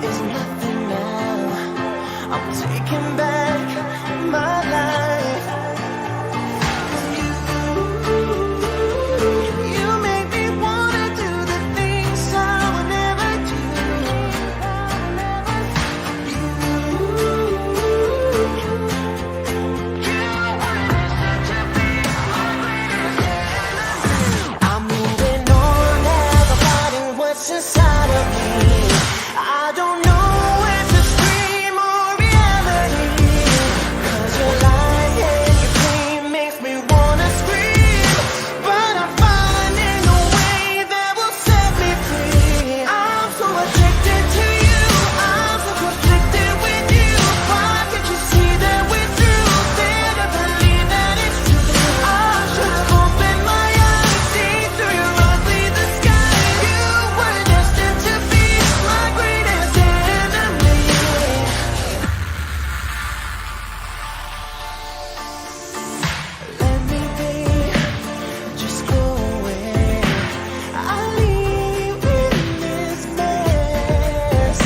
is nothing now. I'm taking back my life. You make me wanna do the things I would never do. I'm moving on as I'm fighting what's inside of me. I don't know if it's dream or reality, 'cause your light and your pain makes me wanna scream. But I'm finding a way that will set me free. I'm so addicted to you, I'm so conflicted with you. Why can't you see that we're through? Better believe that it's true. I should have opened my eyes, seen through your ugly disguise. You were destined to be my greatest enemy. Let me be, just go away. I'll leave in this mess.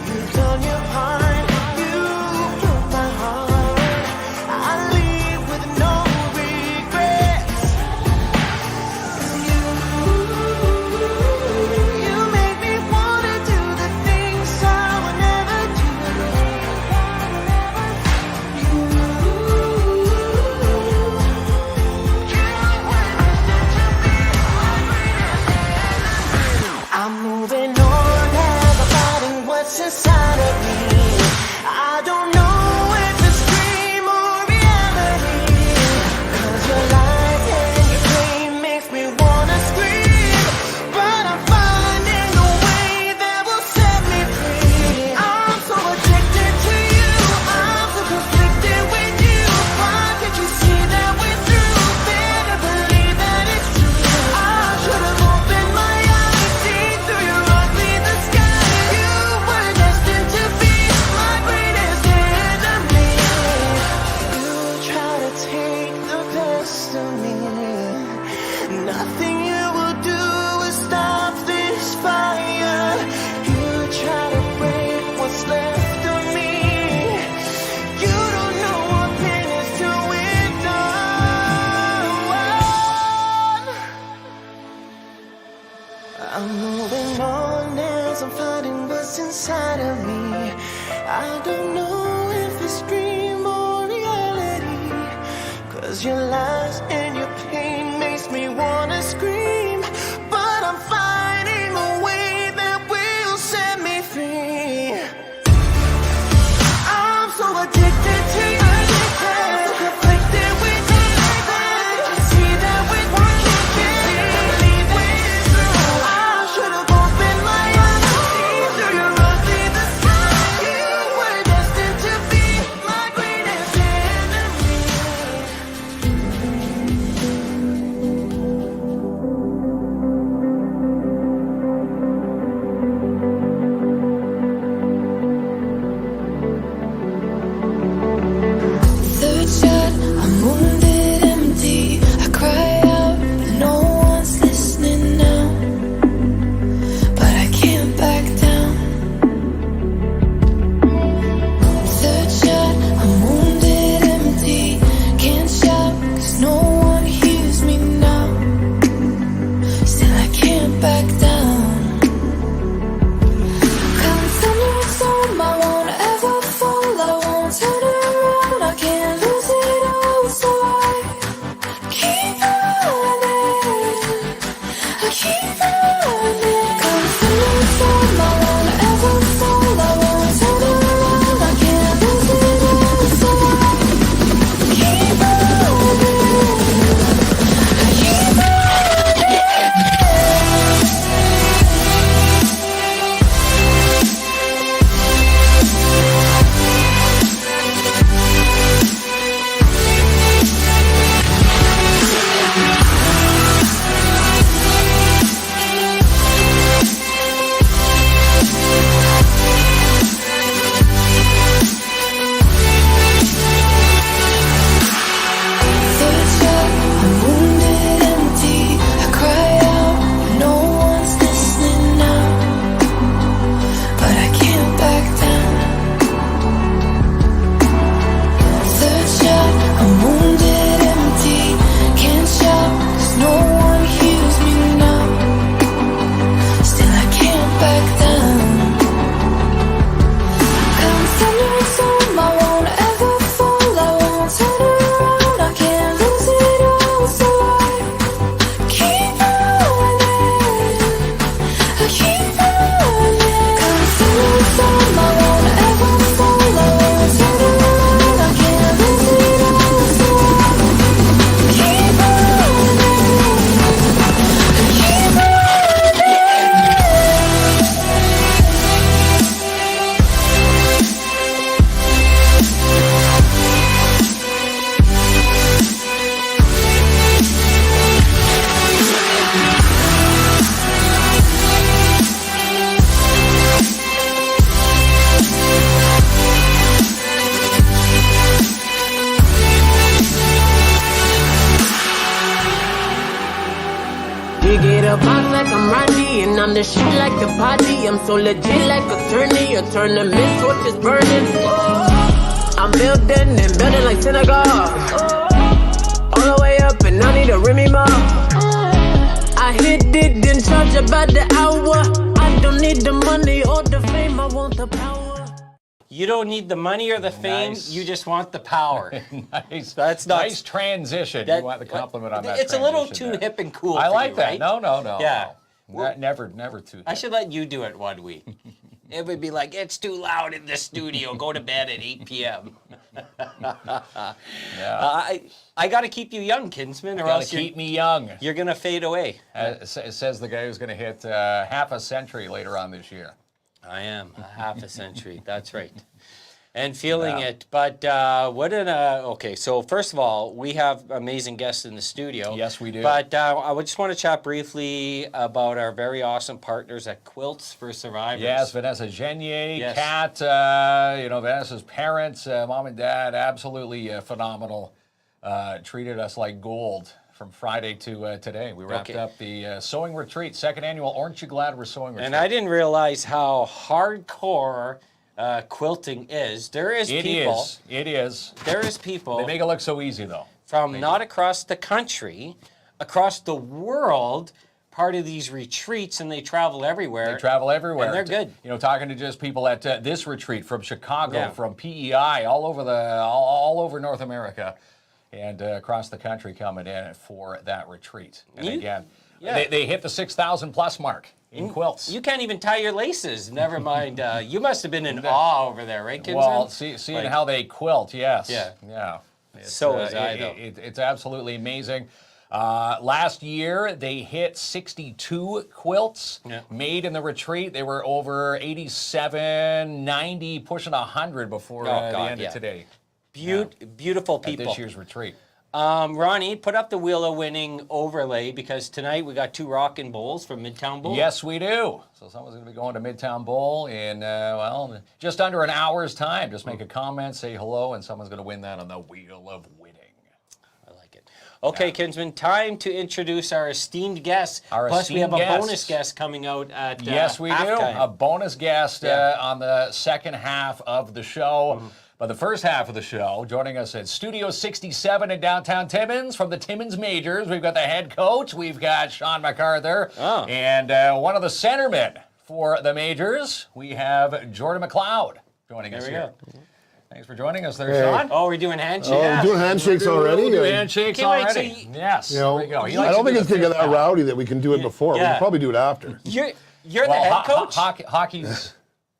You've done your part, you broke my heart. I'll leave with no regrets. You make me wanna do the things I would never do. I'm moving on as I'm fighting what's inside of me. I don't know if it's dream or reality, 'cause your light and your pain makes me wanna scream. But I'm finding a way that will set me free. I'm so addicted to you, I'm so conflicted with you. Why can't you see that we're through? Better believe that it's true. I should have opened my eyes, seen through your ugly disguise. You were destined to be my greatest enemy. You try to take the best of me. Nothing you will do will stop this fire. You try to break what's left of me. You don't know what pain is till we're done. I'm moving on as I'm fighting what's inside of me. I don't know if it's dream or reality, 'cause your lies and your pain makes me wanna scream. But I'm finding a way that will set me free. I'm so addicted to you, I'm so conflicted with you. You see that we're working, believe it's true. I should have opened my eyes, seen through your ugly disguise. You were destined to be my greatest enemy. run the shit like a party. I'm so legit like attorney. A tournament, torches burning. I'm building and building like synagogue. All the way up and I need a Remy Ma. I hit it, then charge about the hour. I don't need the money or the fame, I want the power. You don't need the money or the fame, you just want the power. Nice. That's not nice transition. You want the compliment on that. It's a little too hip and cool. I like that. Right? No. Yeah. No. Never too hip. I should let you do it one week. It would be like, it's too loud in the studio. Go to bed at 8 p.m. Yeah. I got to keep you young, Kinsman, or Gotta else keep me young. you're going to fade away. Says the guy who's going to hit half a century later on this year. I am a half a century. That's right. And feeling Yeah. it. But okay, so first of all, we have amazing guests in the studio. Yes, we do. But I would just want to chat briefly about our very awesome partners at Quilts for Survivors. Yes, Vanessa Genier, Yes. Kat, Vanessa's parents, mom and dad, absolutely phenomenal. Treated us like gold from Friday to today. We wrapped up the sewing retreat, second annual Aren't You Glad We're Sewing Retreat. And I didn't realize how hardcore quilting is. There is people. It is. There is people. They make it look so easy, though. From not across the country, across the world, part of these retreats, and they travel everywhere. They travel everywhere. And they're good. You know, talking to just people at this retreat from Chicago, from PEI, all over North America, and across the country coming in for that retreat. And again, they hit the 6,000 plus mark in quilts. You can't even tie your laces. Never mind. You must have been in awe over there, right, Kinsman? Well, seeing how they quilt, yes. Yeah. It's, So was I, though. It's absolutely amazing. Last year, they hit 62 quilts made in the retreat. They were over 87, 90, pushing 100 before the end of today. Beautiful people. At this year's retreat. Ronnie, put up the Wheel of Winning overlay because tonight we got 2 Rockin' Bowls from Midtown Bowl. Yes, we do. So someone's going to be going to Midtown Bowl in, just under an hour's time. Just make a comment, say hello, and someone's going to win that on the Wheel of Winning. I like it. Okay, Kinsman, time to introduce our esteemed guests. Plus, we have a bonus guest coming out at Yes, we halftime. do. A bonus guest on the second half of the show. But the first half of the show, joining us at Studio 67 in downtown Timmins from the Timmins Majors, we've got the head coach, we've got Sean MacArthur, and one of the centermen for the Majors, we have Jordan McLeod joining us here. Thanks for joining us there, Sean. Oh, we're doing handshakes. Oh, we're doing handshakes already? We'll do handshakes already. Yes, You know, there we go. I don't think it's going to get that rowdy that we can do it before. We can probably do it after. You're the head coach?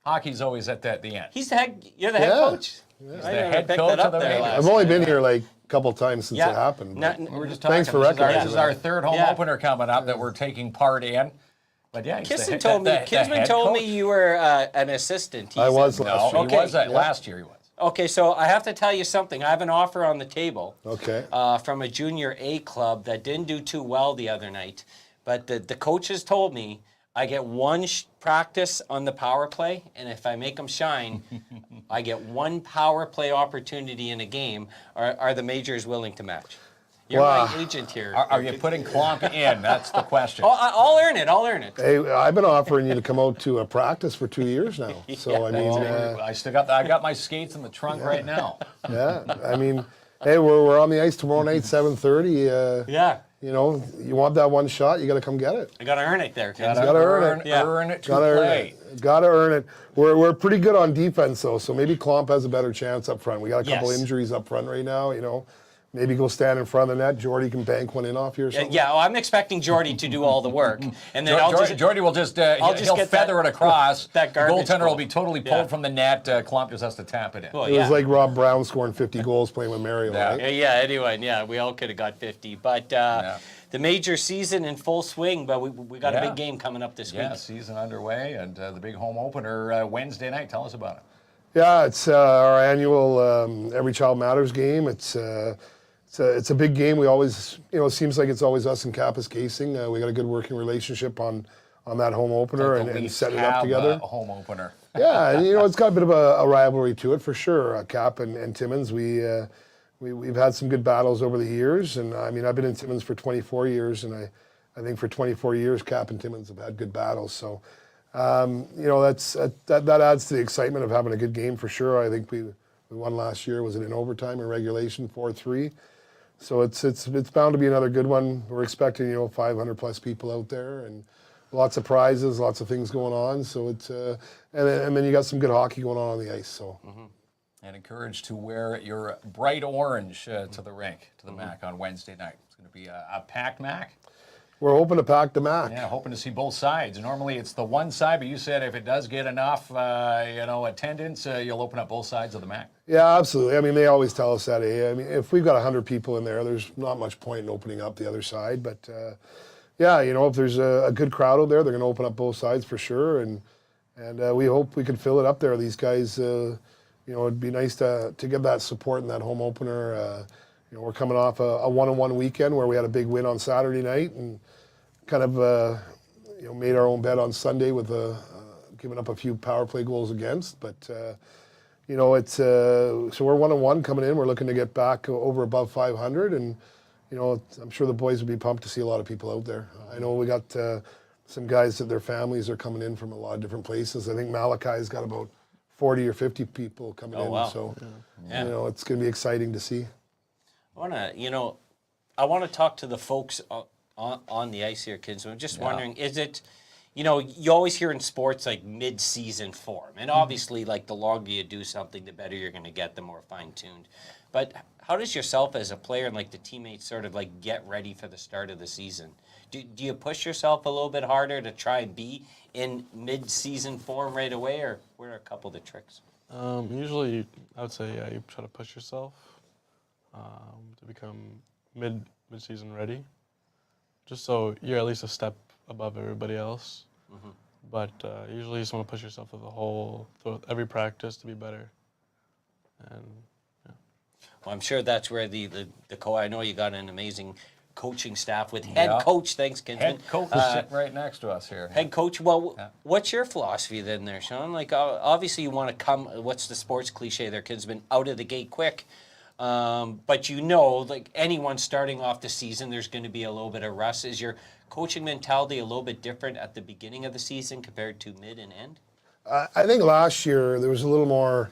Hockey's always at the end. He's the head. You're the head coach? He's the head coach of the Majors. I've only been here like a couple times since it happened. We're just talking. Thanks for recognizing This is our third home opener coming up that we're taking part in. But yeah, Kinsman told me you were an assistant. I was last year. He was last year. He was. Okay, so I have to tell you something. I have an offer on the table. Okay. From a junior A club that didn't do too well the other night, but the coaches told me I get one practice on the power play, and if I make them shine, I get one power play opportunity in a game. Are the Majors willing to match? You're my agent here. Are you putting Klomp in? That's the question. Oh, I'll earn it. I'll earn it. Hey, I've been offering you to come out to a practice for 2 years now. So, I mean... I got my skates in the trunk right now. Yeah, I mean, hey, we're on the ice tomorrow night, 7:30. You know, you want that one shot, you got to come get it. I got to earn it there. Got to earn it. Earn it to Gotta play. earn it. Got to earn it. We're pretty good on defense, though, so maybe Klomp has a better chance up front. We got a couple injuries up front right now, you know. Maybe go stand in front of the net. Jordy can bank one in off here or something. Yeah, I'm expecting Jordy to do all the work. And then Jordy will just, he'll feather it across. That the goaltender will be totally pulled from the net. Klomp just has to tap it in. Well, it was like Rob Brown scoring 50 goals playing with Mario, right? Anyway, we all could have got 50. But the major season in full swing, but we got a big game coming up this week. Yeah, season underway, and the big home opener Wednesday night. Tell us about it. Yeah, it's our annual Every Child Matters game. It's a big game. We always, you know, it seems like it's always us and Kappas Casing. We got a good working relationship on that home opener and setting it up together. A home opener. Yeah, and, you know, it's got a bit of a rivalry to it for sure. Cap and Timmins, we've had some good battles over the years, and I mean, I've been in Timmins for 24 years, and I I think for 24 years, Cap and Timmins have had good battles. So, you know, that adds to the excitement of having a good game for sure. I think we won last year. Was it in overtime or regulation, 4-3? So it's bound to be another good one. We're expecting, you know, 500 plus people out there and lots of prizes, lots of things going on. So it's and then you got some good hockey going on the ice. So. And encouraged to wear your bright orange to the rink, to the MAC on Wednesday night. It's going to be a packed MAC. We're hoping to pack the MAC. Yeah, hoping to see both sides. Normally it's the one side, but you said if it does get enough, you know, attendance, you'll open up both sides of the MAC. Yeah, absolutely. I mean, they always tell us that. I mean, if we've got 100 people in there, there's not much point in opening up the other side. But yeah, you know, if there's a good crowd out there, they're going to open up both sides for sure. And we hope we can fill it up there. These guys, you know, it'd be nice to get that support in that home opener. You know, we're coming off a one-on-one weekend where we had a big win on Saturday night and kind of, you know, made our own bet on Sunday with giving up a few power play goals against. But, you know, it's so we're 1-1 coming in. We're looking to get back over above 500. And, you know, I'm sure the boys would be pumped to see a lot of people out there. I know we got some guys that their families are coming in from a lot of different places. I think Malachi's got about 40 or 50 people coming in. Wow. So, Yeah. you know, it's going to be exciting to see. I want to talk to the folks on the ice here, kids. I'm just wondering, is it, you know, you always hear in sports like mid-season form, and obviously, like the longer you do something, the better you're going to get, the more fine-tuned. But how does yourself as a player and like the teammates sort of like get ready for the start of the season? Do you push yourself a little bit harder to try and be in mid-season form right away, or what are a couple of the tricks? Usually, I would say, yeah, you try to push yourself to become mid-season ready, just so you're at least a step above everybody else. But usually, you just want to push yourself through every practice to be better. And yeah. Well, I'm sure that's where the I know you got an amazing coaching staff with head coach. Thanks, Kinsman. Head coach is sitting right next to us here. Head coach. Well, what's your philosophy then, there, Sean? Like, obviously, you want to come. What's the sports cliche there, Kinsman? Out of the gate quick. But you know, like anyone starting off the season, there's going to be a little bit of rust. Is your coaching mentality a little bit different at the beginning of the season compared to mid and end? I think last year there was a little more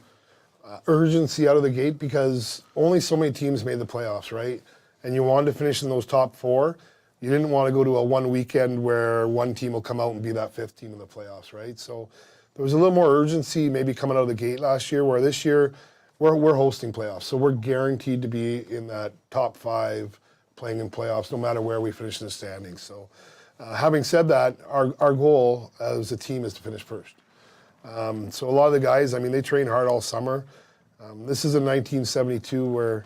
urgency out of the gate because only so many teams made the playoffs, right? And you wanted to finish in those top four. You didn't want to go to a one weekend where one team will come out and be that fifth team in the playoffs, right? So there was a little more urgency maybe coming out of the gate last year, where this year we're hosting playoffs. So we're guaranteed to be in that top five playing in playoffs no matter where we finish in the standings. So having said that, our goal as a team is to finish first. So a lot of the guys, I mean, they train hard all summer. This is in 1972 where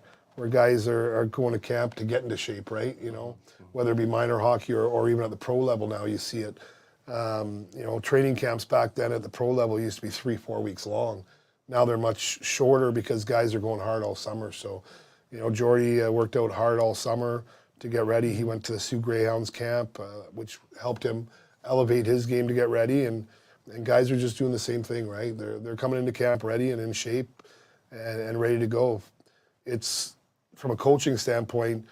guys are going to camp to get into shape, right? You know, whether it be minor hockey or even at the pro level now, you see it. You know, training camps back then at the pro level used to be 3-4 weeks long. Now they're much shorter because guys are going hard all summer. So, you know, Jordy worked out hard all summer to get ready. He went to the Sioux Greyhounds camp, which helped him elevate his game to get ready. And guys are just doing the same thing, right? They're coming into camp ready and in shape and ready to go. It's, from a coaching standpoint,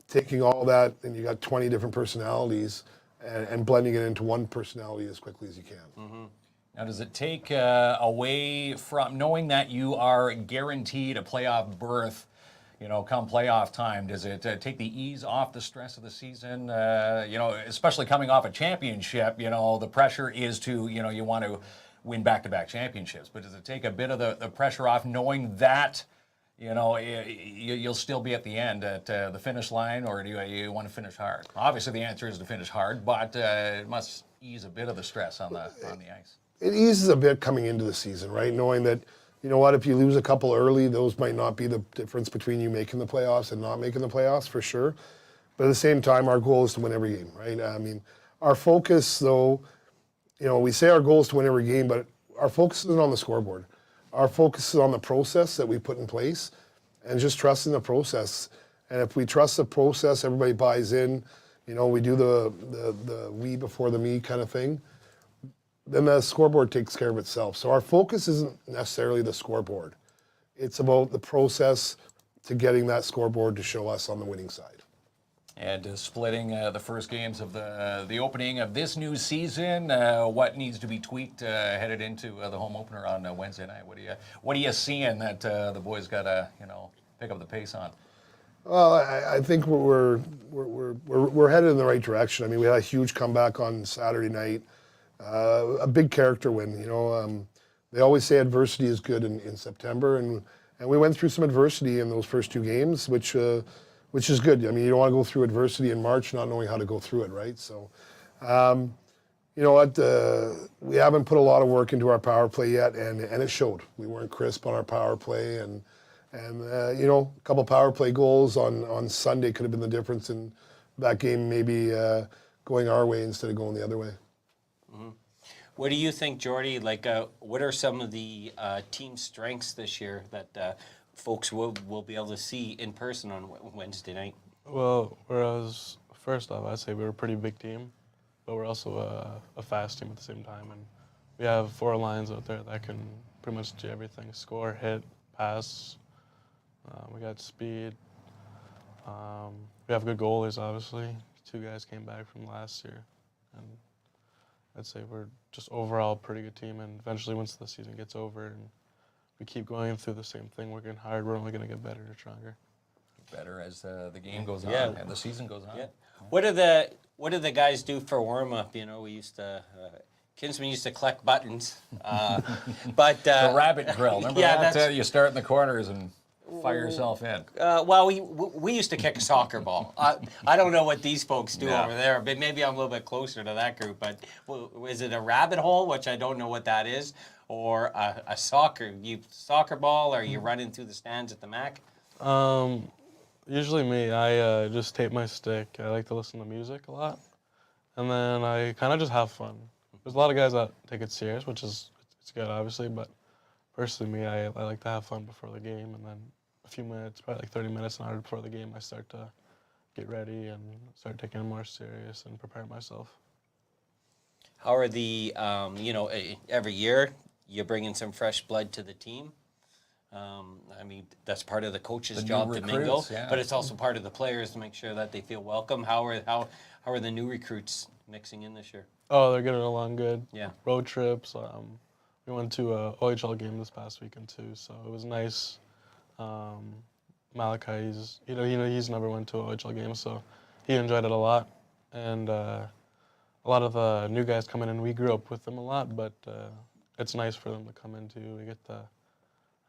taking all that, and you got 20 different personalities and blending it into one personality as quickly as you can. Now, does it take away from knowing that you are guaranteed a playoff berth, you know, come playoff time? Does it take the ease off the stress of the season? You know, especially coming off a championship, you know, the pressure is to, you know, you want to win back-to-back championships. But does it take a bit of the pressure off knowing that, you know, you'll still be at the end at the finish line, or do you want to finish hard? Obviously, the answer is to finish hard, but it must ease a bit of the stress on the ice. It eases a bit coming into the season, right? Knowing that, you know what, if you lose a couple early, those might not be the difference between you making the playoffs and not making the playoffs, for sure. But at the same time, our goal is to win every game, right? I mean, our focus, though, you know, we say our goal is to win every game, but our focus isn't on the scoreboard. Our focus is on the process that we put in place and just trusting the process. And if we trust the process, everybody buys in, you know, we do the we before the me kind of thing, then the scoreboard takes care of itself. So our focus isn't necessarily the scoreboard. It's about the process to getting that scoreboard to show us on the winning side. And splitting the first games of the opening of this new season. What needs to be tweaked headed into the home opener on Wednesday night? What are you seeing that the boys got to pick up the pace on? Well, I think we're headed in the right direction. I mean, we had a huge comeback on Saturday night, a big character win. They always say adversity is good in September, and we went through some adversity in those first 2 games, which is good. I mean, you don't want to go through adversity in March not knowing how to go through it, right? So, you know what? We haven't put a lot of work into our power play yet, and it showed. We weren't crisp on our power play, and a couple power play goals on Sunday could have been the difference in that game, maybe going our way instead of going the other way. Mm-hmm. What do you think, Jordy? Like, what are some of the team strengths this year that folks will be able to see in person on Wednesday night? Well, whereas first off, I'd say we're a pretty big team, but we're also a fast team at the same time, and we have 4 lines out there that can pretty much do everything: score, hit, pass. We got speed. We have good goalies, obviously. 2 guys came back from last year, and I'd say we're just overall a pretty good team. And eventually, once the season gets over and we keep going through the same thing, working hard, we're only going to get better and stronger. Better as the game goes on and the season goes on. Yeah. What do the guys do for warm up? We used to. Kinsman used to collect buttons, but the rabbit grill. Remember that? You start in the corners and fire yourself in. Well, we used to kick a soccer ball. I don't know what these folks do over there, but maybe I'm a little bit closer to that group. But is it a rabbit hole, which I don't know what that is, or a soccer ball, or you running through the stands at the MAC? Usually me. I just tape my stick. I like to listen to music a lot, and then I kind of just have fun. There's a lot of guys that take it serious, which is it's good, obviously, but personally, me, I like to have fun before the game, and then a few minutes, probably like 30 minutes, an hour before the game, I start to get ready and start taking it more serious and prepare myself. How are the, every year you bring in some fresh blood to the team? I mean, that's part of the coach's job to mingle, but it's also part of the players to make sure that they feel welcome. How are the new recruits mixing in this year? Oh, they're getting along good. Yeah. Road trips. We went to a OHL game this past weekend too, so it was nice. Malachi, he's never went to an OHL game, so he enjoyed it a lot. And a lot of the new guys coming in, we grew up with them a lot, but it's nice for them to come in too. We get to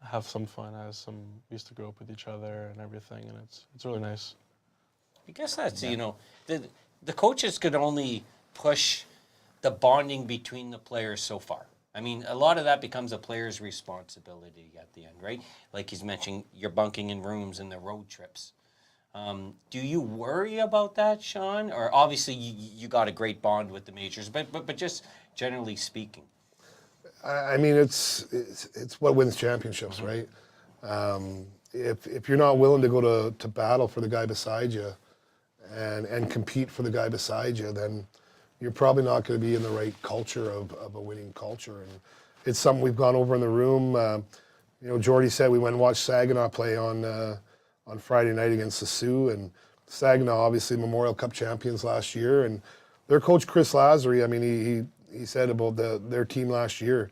have some fun we used to grow up with each other and everything, and it's really nice. I guess that's, the coaches could only push the bonding between the players so far. I mean, a lot of that becomes a player's responsibility at the end, right? Like he's mentioning, you're bunking in rooms and the road trips. Do you worry about that, Sean? Or obviously you got a great bond with the majors, but just generally speaking. I mean, it's what wins championships, right? If you're not willing to go to battle for the guy beside you and compete for the guy beside you, then you're probably not going to be in the right culture of a winning culture. And it's something we've gone over in the room. Jordy said we went and watched Saginaw play on Friday night against the Sioux, and Saginaw obviously Memorial Cup champions last year, and their coach Chris Lazary, I mean, he said about their team last year.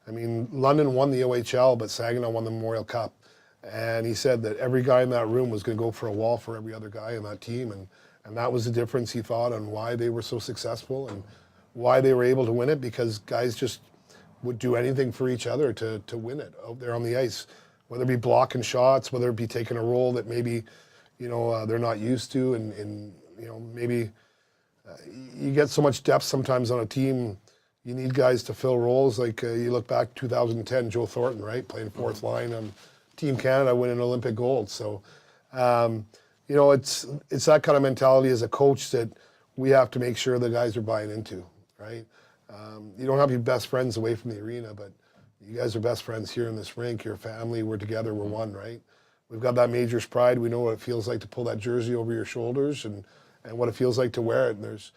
I mean, London won the OHL, but Saginaw won the Memorial Cup, and he said that every guy in that room was going to go for a wall for every other guy in that team, and that was the difference, he thought, on why they were so successful and why they were able to win it, because guys just would do anything for each other to win it out there on the ice, whether it be blocking shots, whether it be taking a role that maybe, they're not used to, and maybe you get so much depth sometimes on a team, you need guys to fill roles. Like you look back 2010, Joe Thornton, right, playing fourth line on Team Canada, winning Olympic gold. So, it's that kind of mentality as a coach that we have to make sure the guys are buying into, right? You don't have your best friends away from the arena, but you guys are best friends here in this rink. You're a family. We're together. We're one, right? We've got that major's pride. We know what it feels like to pull that jersey over your shoulders and what it feels like to wear it. And there's,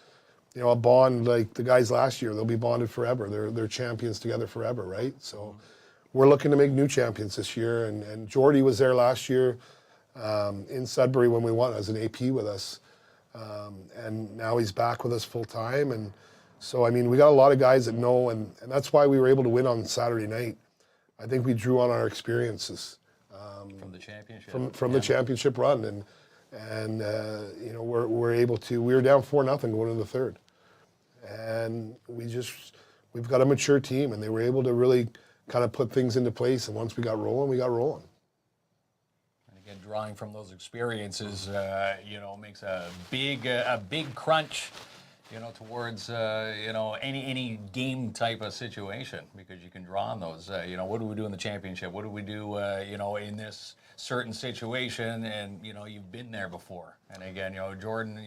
a bond like the guys last year. They'll be bonded forever. They're champions together forever, right? So we're looking to make new champions this year. And Jordy was there last year in Sudbury when we won as an AP with us. And now he's back with us full time. And so, I mean, we got a lot of guys that know, and that's why we were able to win on Saturday night. I think we drew on our experiences. From the championship. From the championship run. And you know, we're able to, we were down 4-0 going into the third. And we've got a mature team, and they were able to really kind of put things into place. And once we got rolling, we got rolling. And again, drawing from those experiences, you know, makes a big crunch, you know, towards you know, any game type of situation, because you can draw on those. You know, what do we do in the championship? What do we do, you know, in this certain situation? And you know, you've been there before. And again, you know, Jordan,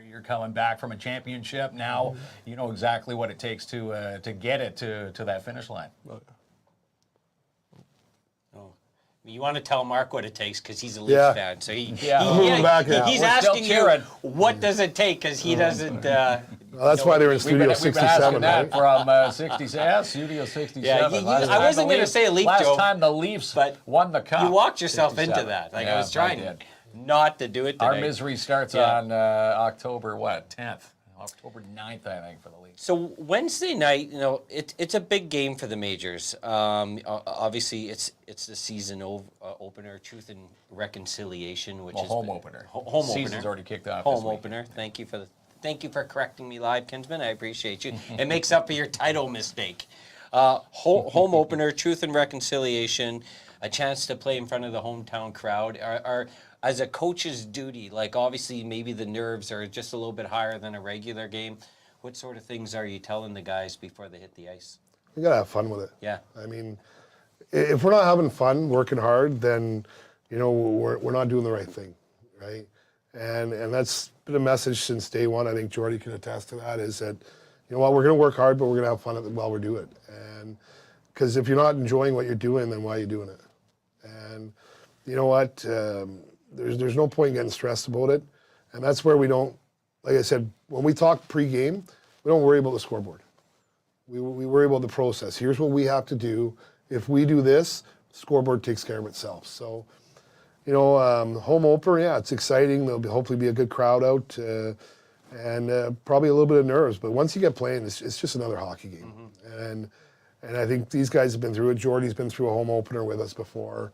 you're coming back from a championship now. You know exactly what it takes to get it to that finish line. You want to tell Mark what it takes because he's a Leafs Yeah. fan. So he's back now. asking We're still you, cheering. what does it take? Because he doesn't. Well, that's why they were in We've been Studio asking 67, that right? from 67, yeah, Studio 67. Yeah, I wasn't going to say a Leaf last joke. time the Leafs but won the cup. You walked yourself 67. into that. Like Yeah, I was trying did. not to do it today. Our misery starts Yeah. on October 10th? October 9th, I think, for the Leafs. So Wednesday night, you know, it's a big game for the majors. Obviously, it's the season opener, Truth and Reconciliation, which is Home opener. Home Season's opener. already kicked off. Home this week. opener. Thank you for correcting me live, Kinsman. I appreciate you. It makes up for your title mistake. Home opener, Truth and Reconciliation, a chance to play in front of the hometown crowd. Are as a coach's duty, like obviously maybe the nerves are just a little bit higher than a regular game. What sort of things are you telling the guys before they hit the ice? We got to have fun with it. Yeah. I mean, if we're not having fun, working hard, then, you know, we're not doing the right thing, right? And that's been a message since day one. I think Jordy can attest to that, is that, you know what, we're going to work hard, but we're going to have fun while we're doing it. And because if you're not enjoying what you're doing, then why are you doing it? And you know what, there's no point getting stressed about it. And that's where we don't, like I said, when we talk pre-game, we don't worry about the scoreboard. We worry about the process. Here's what we have to do. If we do this, scoreboard takes care of itself. So, you know, home opener, yeah, it's exciting. There'll hopefully be a good crowd out, and probably a little bit of nerves. But once you get playing, it's just another hockey game. And I think these guys have been through it. Jordy's been through a home opener with us before.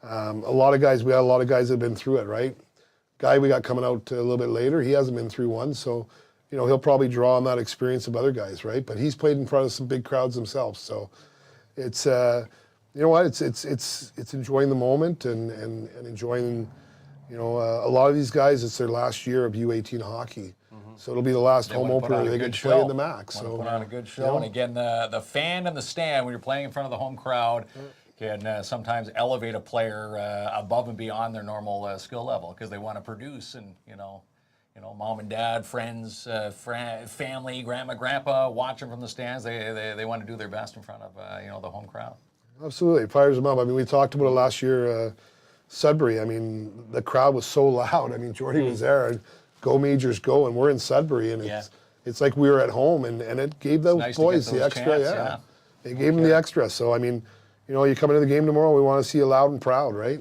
We had a lot of guys that have been through it, right? Guy we got coming out a little bit later, he hasn't been through one, so you know he'll probably draw on that experience of other guys, right? But he's played in front of some big crowds himself, so it's you know what, it's enjoying the moment and enjoying, you know, a lot of these guys, it's their last year of U18 hockey, so it'll be the last home opener they get to play in the MAC. So put on a good show, you know, and again, the fan in the stand when you're playing in front of the home crowd can sometimes elevate a player above and beyond their normal skill level because they want to produce, and you know, mom and dad, friends, family, grandma, grandpa watching from the stands. They want to do their best in front of you know, the home crowd. Absolutely, it fires them up. I mean, we talked about it last year, Sudbury. I mean, the crowd was so loud. I mean, Jordy was there. Go Majors, go! And we're in Sudbury, and it's like we were at home, and it gave those nice boys to get the those extra. chants, Yeah, it gave them the extra. So I mean, you know, you come into the game tomorrow, we want to see you loud and proud, right?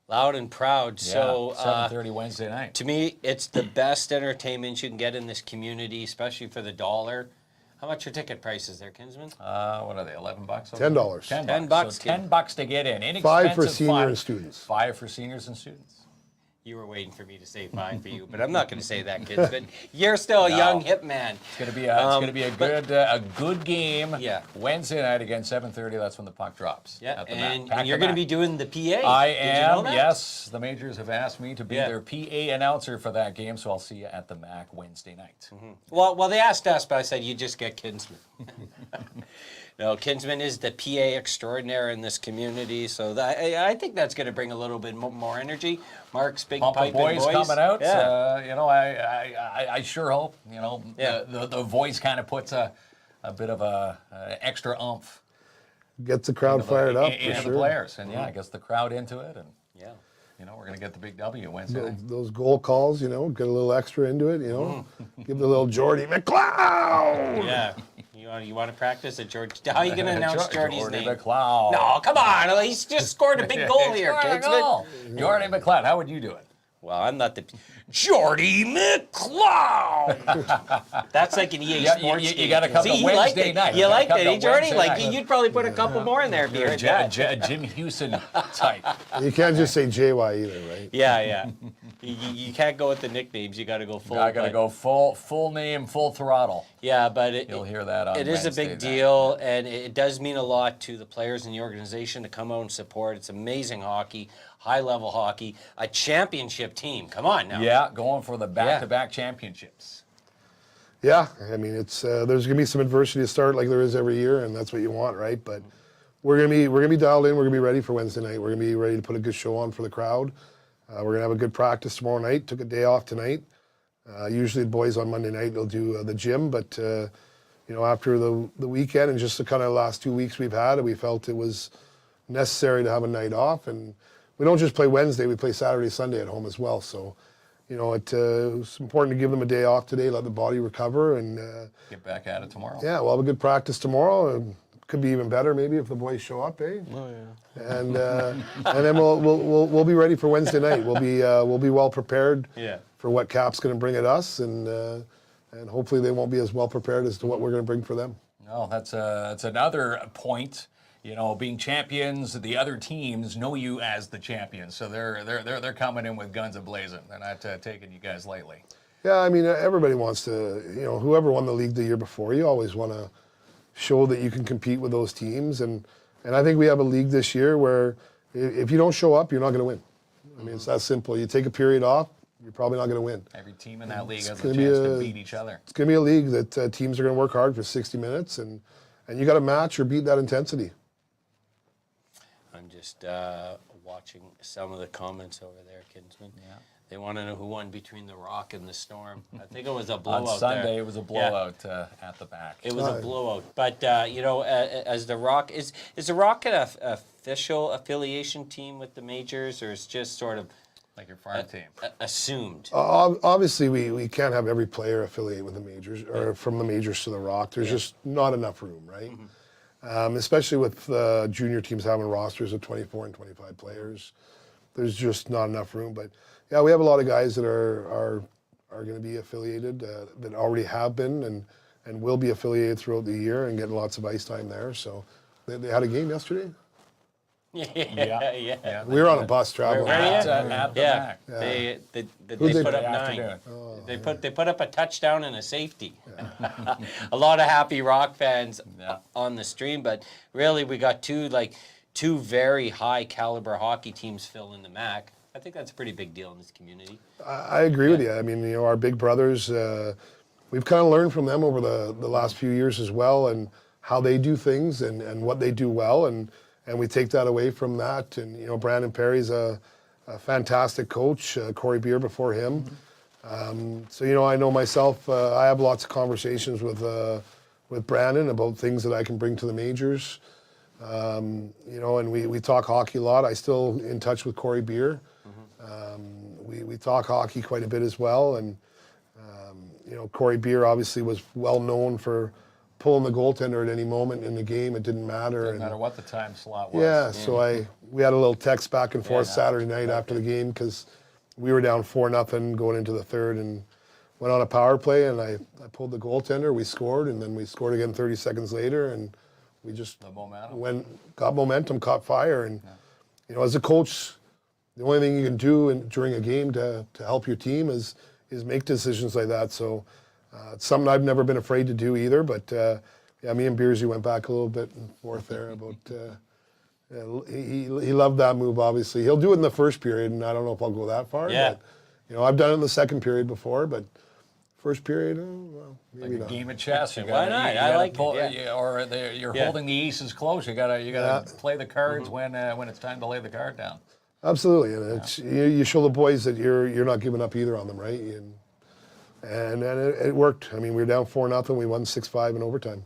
Loud and proud. Yeah, So 7:30 Wednesday night. to me, it's the best entertainment you can get in this community, especially for the $1. How much are ticket prices there, Kinsman? What are they? $11? $10. $10, So $10 to get in. Inexpensive. 5 for senior and students. 5 for seniors and students. You were waiting for me to say 5 for you, but I'm not going to say that, Kinsman. You're still a young hip man. It's gonna be a good game. Yeah. Wednesday night again, 7:30. That's when the puck drops. Yeah, at the and Mac. you're going to be doing the PA. I Did you am. know that? Yes, the Majors have asked me to be Yeah. their PA announcer for that game, so I'll see you at the Mac Wednesday night. Well, they asked us, but I said you just get Kinsman. No, Kinsman is the PA extraordinaire in this community, so I think that's going to bring a little bit more energy. Mark's big Pump pipe the boys and coming out. Yeah. You know, I sure hope. You know, Yeah. the voice kind of puts a bit of a extra oomph Gets the crowd fired up in for the sure. players, and yeah, gets the crowd into it, and Yeah. you know, we're gonna get the big W Wednesday night. Those goal calls, you know, get a little extra into it, you know. Give the little Jordy McLeod. Yeah. You want to practice it, George? How are you going to announce Jordy's Jordy name? McLeod. No, come on. He's just scored a big goal here, Scored a Kinsman. goal. Jordy McLeod. How would you do it? Well, I'm not the. Jordy McLeod. That's like an EA Yeah, Sports you game. got to come See, to he liked Wednesday it. night. You liked gotta it, come eh, to Jordy? Wednesday Like, night. you'd probably put a couple more in there if you You're heard that. Jim Houston type. You can't just say JY either, right? Yeah. You can't go with the nicknames. You got to go full. I got to but- go full name, full throttle. Yeah, but You'll hear that on it is a Wednesday big night. deal, and it does mean a lot to the players in the organization to come out and support. It's amazing hockey, high-level hockey, a championship team. Come on now. Yeah, going for the back-to-back championships. Yeah, I mean it's there's gonna be some adversity to start like there is every year, and that's what you want, right? But we're gonna be dialed in. We're gonna be ready for Wednesday night. We're gonna be ready to put a good show on for the crowd. We're gonna have a good practice tomorrow night. Took a day off tonight. Usually the boys on Monday night they'll do the gym, but after the weekend and just the kind of last 2 weeks we've had, we felt it was necessary to have a night off. And we don't just play Wednesday; we play Saturday, Sunday at home as well. So. It's important to give them a day off today, let the body recover, and Get back at it tomorrow. yeah, we'll have a good practice tomorrow. And could be even better maybe if the boys show up, eh? Oh yeah. And then we'll be ready for Wednesday night. We'll be well prepared for what Cap's going to bring at us, and hopefully they won't be as well prepared as to what we're going to bring for them. No, that's another point. Being champions, the other teams know you as the champions, so they're coming in with guns a-blazing. They're not taking you guys lightly. Yeah, I mean everybody wants to. Whoever won the league the year before, you always want to show that you can compete with those teams, and I think we have a league this year where if you don't show up, you're not going to win. I mean, it's that simple. You take a period off, you're probably not going to win. Every team in that league has a gonna chance be to beat each other. It's going to be a league that teams are going to work hard for 60 minutes, and you got to match or beat that intensity. I'm just watching some of the comments over there, Kinsman. Yeah. They want to know who won between the Rock and the Storm. I think it was a blowout. On Sunday, there. it was a blowout at the back. It was a blowout. But, as the Rock, is the Rock an official affiliation team with the majors, or is just sort of Like your farm team. assumed? Obviously, we can't have every player affiliate with the majors or from the majors to the Rock. There's just not enough room, right? Especially with junior teams having rosters of 24 and 25 players. There's just not enough room. But, yeah, we have a lot of guys that are going to be affiliated that already have been and will be affiliated throughout the year and getting lots of ice time there. So they had a game yesterday. Yeah. We were on a bus traveling. Where are you? At the back. They Who'd put they up play? 9. Afternoon. They put up a touchdown and a safety. A lot of happy Rock fans on the stream, but really we got two very high caliber hockey teams filling the MAC. I think that's a pretty big deal in this community. I agree with you. I mean, our big brothers, we've kind of learned from them over the last few years as well, and how they do things and what they do well, and we take that away from that. And Brandon Perry's a fantastic coach. Corey Beer before him. So I know myself. I have lots of conversations with Brandon about things that I can bring to the majors. And we talk hockey a lot. I still in touch with Corey Beer. We talk hockey quite a bit as well, and Corey Beer obviously was well known for pulling the goaltender at any moment in the game. It didn't matter. No matter what the time slot was. Yeah, so we had a little text back and forth Saturday night after the game because we were down 4-0 going into the third and went on a power play, and I pulled the goaltender. We scored, and then we scored again 30 seconds later, and we just got momentum, caught fire, and as a coach, the only thing you can do during a game to help your team is make decisions like that. So it's something I've never been afraid to do either. But me and Beersy went back a little bit and forth there about. He loved that move. Obviously, he'll do it in the first period, and I don't know if I'll go that far. Yeah. But I've done it in the second period before, but. First period, well, maybe like a not. Game of chess. Why not? I like it. You're holding the aces close. You gotta play the cards when it's time to lay the card down. Absolutely, and it's you show the boys that you're not giving up either on them, right? And it worked. I mean, we were down 4-0. We won 6-5 in overtime.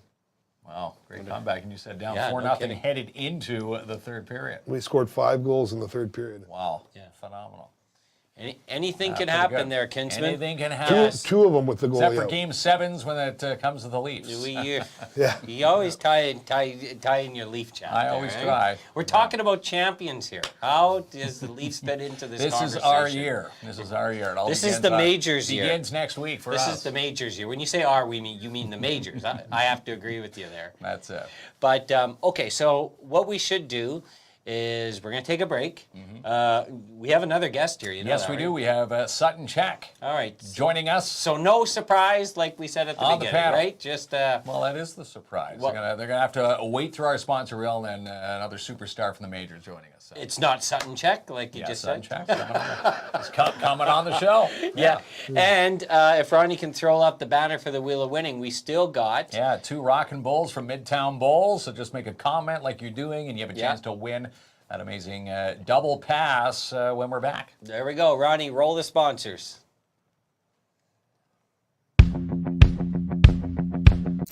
Wow, great comeback! And you said down 4-0 headed into the third period. We scored 5 goals in the third period. Wow, phenomenal. Anything can Pretty happen good. there, Kinsman. Anything can happen. Two of them with the goalie Except for out. Game 7s when it comes to the Leafs. Yeah. You always tie in your Leaf chat. I there, always right? try. We're talking about champions here. How does the Leafs fit into this This is conversation? our year. This is our year. It all This is begins the majors year. Begins next week for us. This is the majors year. When you say "our," you mean the majors. I have to agree with you there. That's it. But okay, so what we should do is we're going to take a break. We have another guest here. You know Yes, that, we right? do. We have Sutton Check All right. joining us. So no surprise, like we said at the On the beginning, panel. right? Just Well, that is the surprise. Well- They're gonna have to wait through our sponsor reel, and then another superstar from the majors joining us. So. it's not Sutton Check, like you just Sutton said. Check coming on the show. Yeah. And if Ronnie can throw up the banner for the Wheel of Winning, we still got. Yeah, 2 Rockin' Bowls from Midtown Bowls. So just make a comment like you're doing, and you have a chance to win that amazing double pass when we're back. There we go. Ronnie, roll the sponsors.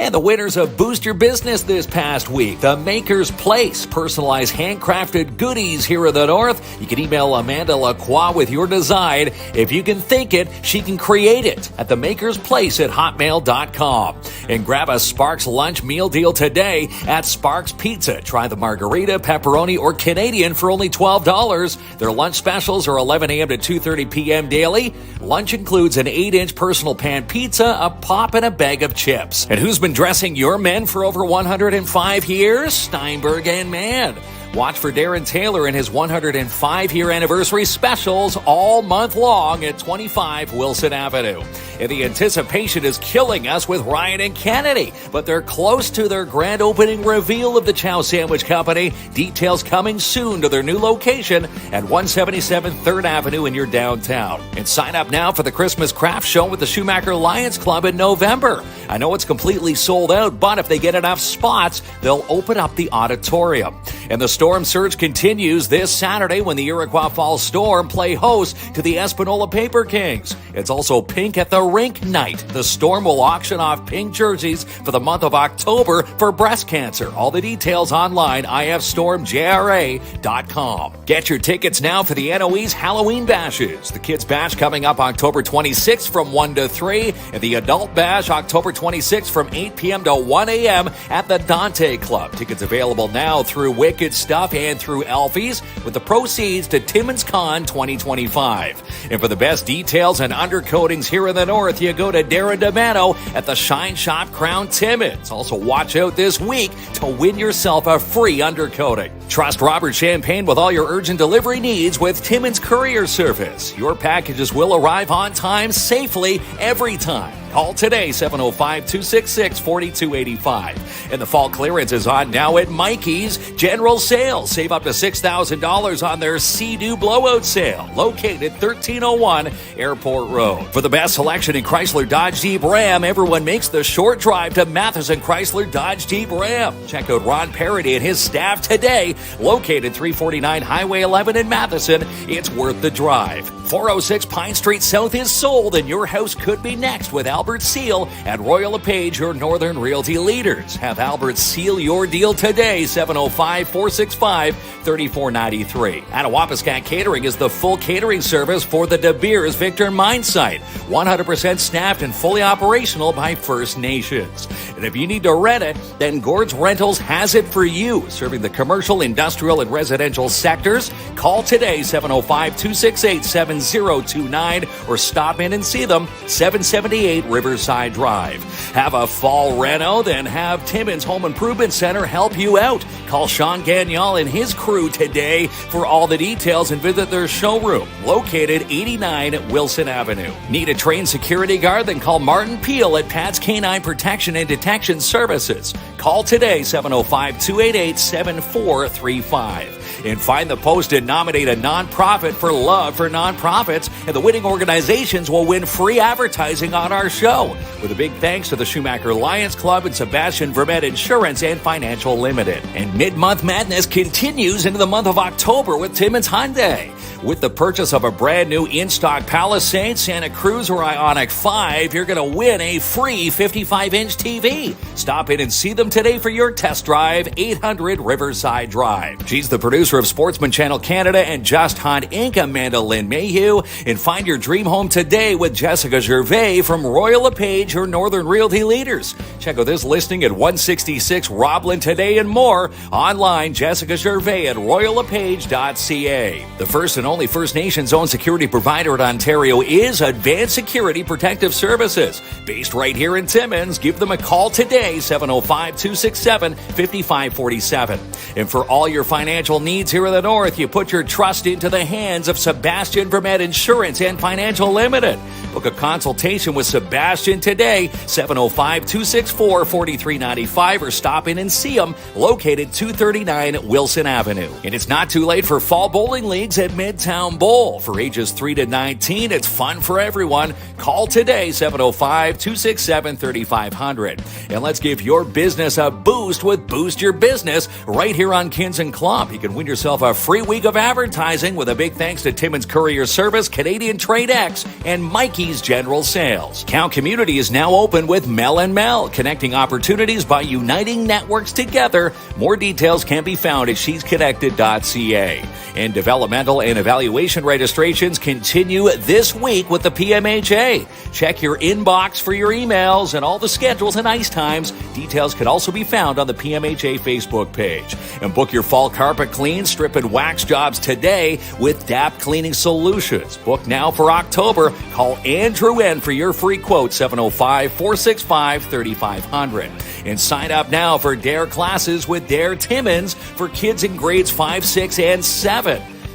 And the winners of Boost Your Business this past week, The Maker's Place, personalized handcrafted goodies here in the North. You can email Amanda Lacroix with your design. If you can think it, she can create it at themakersplace@hotmail.com. And grab a Sparks lunch meal deal today at Sparks Pizza. Try the margarita, pepperoni, or Canadian for only $12. Their lunch specials are 11 a.m. to 2:30 p.m. daily. Lunch includes an 8-inch personal pan pizza, a pop, and a bag of chips. And who's been dressing your men for over 105 years? Steinberg and Mann. Watch for Darren Taylor and his 105-year anniversary specials all month long at 25 Wilson Avenue. And the anticipation is killing us with Ryan and Kennedy, but they're close to their grand opening reveal of the Chow Sandwich Company. Details coming soon to their new location at 177 3rd Avenue in your downtown. And sign up now for the Christmas Craft Show with the Schumacher Lions Club in November. I know it's completely sold out, but if they get enough spots, they'll open up the auditorium. And the storm surge continues this Saturday when the Iroquois Falls Storm play host to the Espanola Paper Kings. It's also Pink at the Rink Night. The Storm will auction off pink jerseys for the month of October for breast cancer. All the details online, ifstormjra.com. Get your tickets now for the NOE's Halloween Bashes. The Kids Bash coming up October 26th from 1 to 3, and the Adult Bash October 26th from 8 p.m. to 1 a.m. at the Dante Club. Tickets available now through Wicked Stuff and through Alfie's, with the proceeds to Timmins Con 2025. And for the best details and undercoatings here in the North, you go to Darren Domano at the Shine Shop Crown Timmins. Also, watch out this week to win yourself a free undercoating. Trust Robert Champagne with all your urgent delivery needs with Timmins Courier Service. Your packages will arrive on time safely every time. Call today, 705-266-4285. And the fall clearance is on now at Mikey's General Sales. Save up to $6,000 on their Sea-Doo blowout sale, located 1301 Airport Road. For the best selection in Chrysler Dodge Jeep Ram, everyone makes the short drive to Matheson Chrysler Dodge Jeep Ram. Check out Ron Parody and his staff today, located 349 Highway 11 in Matheson. It's worth the drive. 406 Pine Street South is sold, and your house could be next with Albert Seal at Royal LePage, your Northern Realty leaders. Have Albert seal your deal today, 705-465-3493. Attawapiskat Catering is the full catering service for the De Beers Victor Mine Site. 100% staffed and fully operational by First Nations. And if you need to rent it, then Gord's Rentals has it for you. Serving the commercial, industrial, and residential sectors. Call today, 705-268-7029, or stop in and see them, 778 Riverside Drive. Have a fall reno? Then have Timmins Home Improvement Center help you out. Call Sean Gagnol and his crew today for all the details and visit their showroom, located 89 Wilson Avenue. Need a trained security guard? Then call Martin Peel at Pat's Canine Protection and Detection Services. Call today, 705-288-7435. And find the post and nominate a nonprofit for Love for Nonprofits, and the winning organizations will win free advertising on our show. With a big thanks to the Schumacher Lions Club and Sebastian Vermette Insurance and Financial Limited. And mid-month madness continues into the month of October with Timmins Hyundai. With the purchase of a brand new in-stock Palisade, Santa Cruz, or Ioniq 5, you're going to win a free 55-inch TV. Stop in and see them today for your test drive, 800 Riverside Drive. She's the producer of Sportsman Channel Canada and Just Hunt Inc., Amanda Lynn Mayhew. And find your dream home today with Jessica Gervais from Royal LePage, her Northern Realty leaders. Check out this listing at 166 Roblin today and more. Online, Jessica Gervais at royallepage.ca. The first and only First Nations-owned security provider in Ontario is Advanced Security Protective Services. Based right here in Timmins, give them a call today, 705-267-5547. And for all your financial needs here in the North, you put your trust into the hands of Sebastian Vermette Insurance and Financial Limited. Book a consultation with Sebastian today, 705-264-4395, or stop in and see him, located 239 Wilson Avenue. And it's not too late for fall bowling leagues at Midtown Bowl. For ages 3 to 19, it's fun for everyone. Call today, 705-267-3500. And let's give your business a boost with Boost Your Business right here on KINZ and KLOMP. You can win yourself a free week of advertising with a big thanks to Timmins Courier Service, Canadian Trade X, and Mikey's General Sales. Count Community is now open with Mel and Mel, connecting opportunities by uniting networks together. More details can be found at shesconnected.ca. And developmental and evaluation registrations continue this week with the PMHA. Check your inbox for your emails and all the schedules and ice times. Details can also be found on the PMHA Facebook page. And book your fall carpet clean, strip and wax jobs today with DAP Cleaning Solutions. Book now for October. Call Andrew N for your free quote, 705-465-3500. And sign up now for DARE classes with DARE Timmins for kids in grades 5, 6, and 7.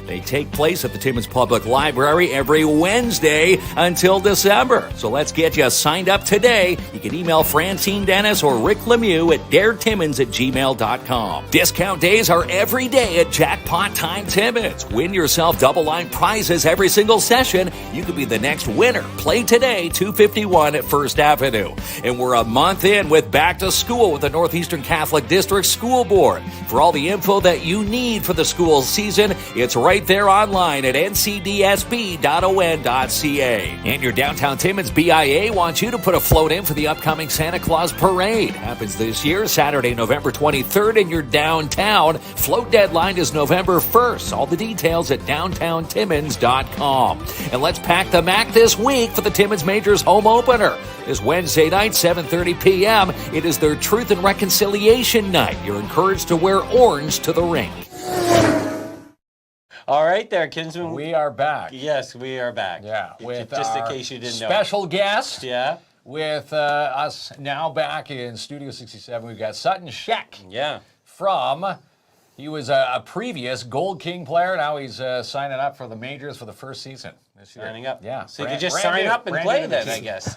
They take place at the Timmins Public Library every Wednesday until December. So let's get you signed up today. You can email Francine Dennis or Rick Lemieux at daretimmins@gmail.com. Discount days are every day at Jackpot Time Timmins. Win yourself double-line prizes every single session. You could be the next winner. Play today, 251 at First Avenue. And we're a month in with Back to School with the Northeastern Catholic District School Board. For all the info that you need for the school season, it's right there online at ncdsb.on.ca. And your downtown Timmins BIA wants you to put a float in for the upcoming Santa Claus Parade. Happens this year, Saturday, November 23rd, in your downtown. Float deadline is November 1st. All the details at downtowntimmins.com. And let's pack the Mac this week for the Timmins Majors home opener. This Wednesday night, 7:30 p.m., it is their Truth and Reconciliation night. You're encouraged to wear orange to the rink. All right there, Kinsman. We are back. Yes, we are back. Yeah, with just in our case you didn't know. special guest. Yeah. With us now back in Studio 67, we've got Sutton Sheck Yeah. from, he was a previous Gold King player. Now he's signing up for the majors for the first season this year. Signing up. Yeah. So you can just sign up and play then, I guess.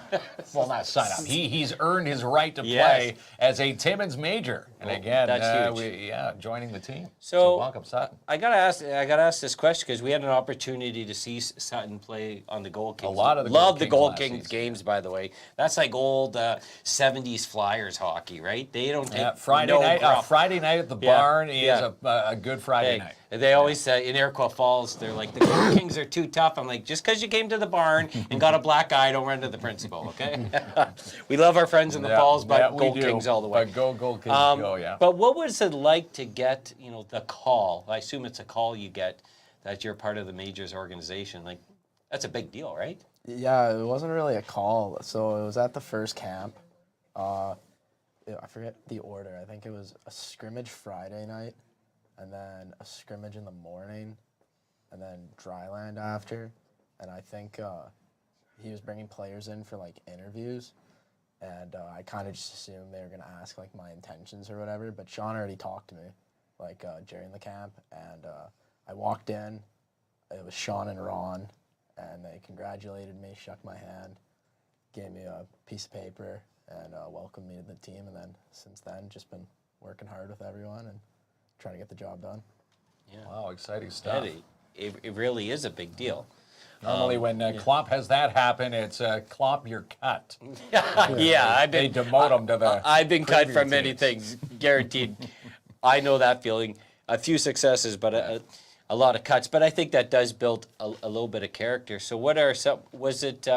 Well, not sign up. He's earned his right to Yes. play as a Timmins major. And again, that's huge. joining the team. So welcome, Sutton. I gotta ask this question because we had an opportunity to see Sutton play on the Gold Kings. A lot of the love Gold the Kings Gold last Kings season. games, by the way. That's like old 70s Flyers hockey, right? They don't take Friday no night. gruff. Friday night at the Yeah, barn is yeah. a good Friday Hey, night. they always say in Iroquois Falls, they're like, the Gold Kings are too tough. I'm like, just because you came to the barn and got a black eye, don't run to the principal, okay? We love our friends in the Falls, but we Gold do. Kings all the way. But go Gold Kings, go, yeah. But what was it like to get, the call? I assume it's a call you get that you're part of the Majors organization. Like, that's a big deal, right? Yeah, it wasn't really a call. So it was at the first camp. I forget the order. I think it was a scrimmage Friday night, and then a scrimmage in the morning, and then dry land after. And I think he was bringing players in for, like, interviews. And I kind of just assumed they were going to ask, like, my intentions or whatever. But Sean already talked to me, like, during the camp. And I walked in. It was Sean and Ron. And they congratulated me, shook my hand, gave me a piece of paper, and welcomed me to the team. And then since then, just been working hard with everyone and trying to get the job done. Yeah. Wow, exciting stuff. It really is a big deal. Normally when KLOMP has that happen, it's KLOMP, you're cut. Yeah, They demote them to the I've been cut preview from many teams. things, guaranteed. I know that feeling. A few successes, but a lot of cuts, but I think that does build a little bit of character. So what are some, was it,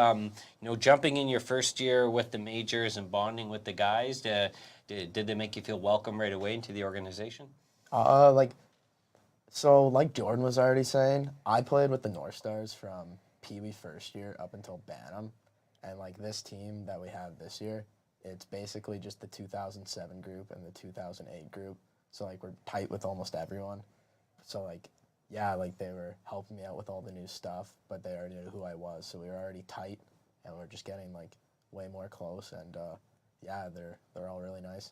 jumping in your first year with the majors and bonding with the guys? Did they make you feel welcome right away into the organization? Like Jordan was already saying, I played with the North Stars from Pee Wee first year up until Bantam, and like this team that we have this year, it's basically just the 2007 group and the 2008 group. So like we're tight with almost everyone. So like, yeah, like they were helping me out with all the new stuff, but they already knew who I was, so we were already tight, and we're just getting like way more close, and yeah, they're all really nice.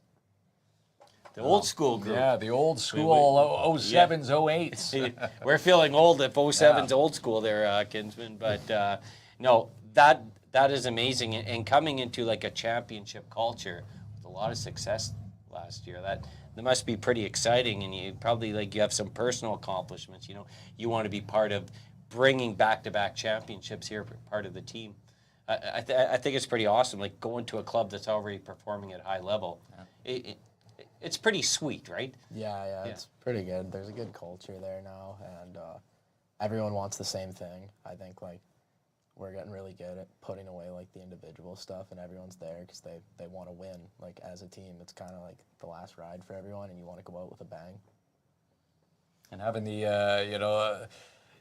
The old school group. Yeah, the old school 07s, 08s. We're feeling old if 07's old school there, Kinsman. But no, that is amazing. And coming into like a championship culture with a lot of success last year, that must be pretty exciting. And you probably you have some personal accomplishments. You want to be part of bringing back-to-back championships here, part of the team. I think it's pretty awesome. Like going to a club that's already performing at a high level. Yeah. It's pretty sweet, right? Yeah, it's pretty good. There's a good culture there now, and everyone wants the same thing. I think like we're getting really good at putting away like the individual stuff, and everyone's there because they want to win. Like as a team, it's kind of like the last ride for everyone, and you want to go out with a bang. And having the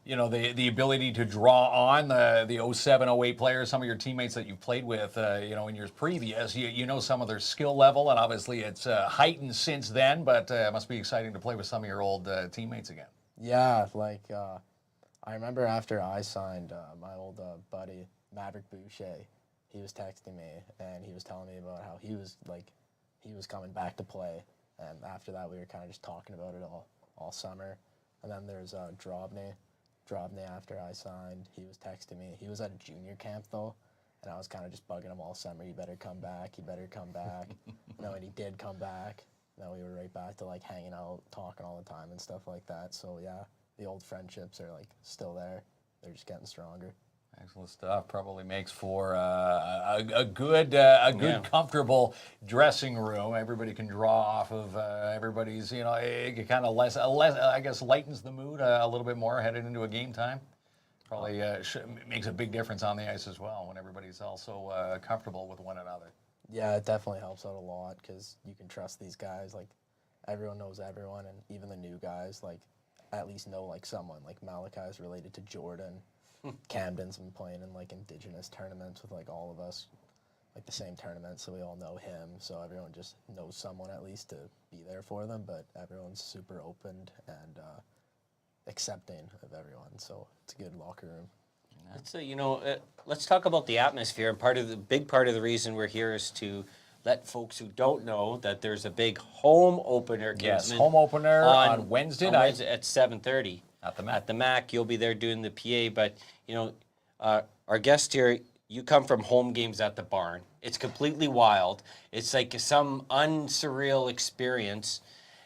the ability to draw on the 07, 08 players, some of your teammates that you've played with, in years previous, you know some of their skill level, and obviously it's heightened since then, but it must be exciting to play with some of your old teammates again. Yeah, like I remember after I signed, my old buddy, Maverick Boucher, he was texting me, and he was telling me about how he was coming back to play, and after that we were kind of just talking about it all summer. And then there's Drobny, after I signed, he was texting me. He was at a junior camp, though, and I was kind of just bugging him all summer. You better come back. No, and he did come back. Then we were right back to, like, hanging out, talking all the time and stuff like that. So, yeah, the old friendships are, like, still there. They're just getting stronger. Excellent stuff. Probably makes for a good, comfortable dressing room. Everybody can draw off of everybody's. It kind of less, I guess, lightens the mood a little bit more headed into a game time. Probably makes a big difference on the ice as well when everybody's also comfortable with one another. Yeah, it definitely helps out a lot because you can trust these guys. Like everyone knows everyone, and even the new guys, like at least know like someone. Like Malachi's related to Jordan. Camden's been playing in like Indigenous tournaments with like all of us, like the same tournament, so we all know him. So everyone just knows someone at least to be there for them. But everyone's super open and accepting of everyone. So it's a good locker room. Let's talk about the atmosphere. And big part of the reason we're here is to let folks who don't know that there's a big home opener. Yes, home opener on Wednesday night at 7:30. At the MAC, you'll be there doing the PA, but our guest here, you come from home games at the barn. It's completely wild. It's like some unsurreal experience,